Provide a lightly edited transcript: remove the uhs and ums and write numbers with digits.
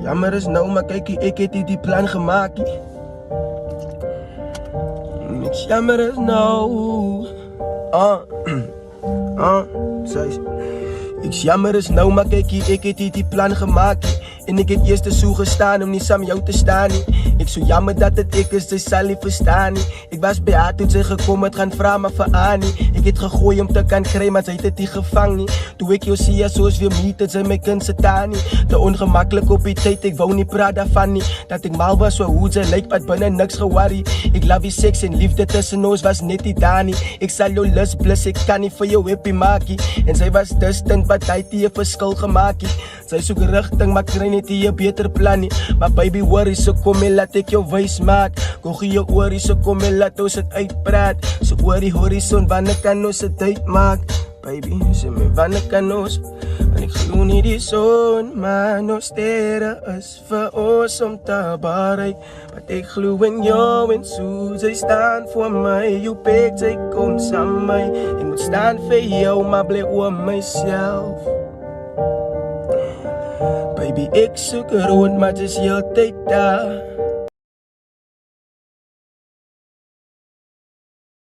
Jammer is nou, maar kyk, ek het die plan gemaak. Niks jammer is nou. Ek jammer is nou, maar kyk, ek het die plan gemaak. En ek het eerst so gestaan om nie saam jou te staan nie. Ek so jammer dat het ek is, sy sal nie verstaan nie. Ek was by haar toe sy gekom het gaan vra maar vir Annie. Ek het gegooi om te kan kry, maar sy het dit nie gevang nie. Toe ek jou sê soos weer meet het sy my kind se taan nie. Te ongemaklik op die tyd, ek wou nie praat daarvan nie. Dat ek mal was so hoe sy lyk, wat binne niks geworry. Ek love die seks en liefde tussen ons was net nie daar nie. Ek sal jou lus blus, ek kan nie vir jou happy maakie. En sy was distant, wat hy het die verskil gemaakie. Sy soek rigting, maar kry net die beter plan nie. Maar baby worry, so kom en laat ek jou wys maak. Kom gee jou oorie, so kom en laat ons het uitpraat. So oor die horizon, wanneer kan ons het uitmaak? Baby, sê my, wanneer kan ons? En ek glo nie die son, maar nog sterre is vir ons om te bereik. Want ek glo in jou en so, sy staan voor my. Jou pek, sy kom saam my. Ek moet staan vir jou, maar bly oor myself. Baby, ek soek rond, maar dis jou tyd daar.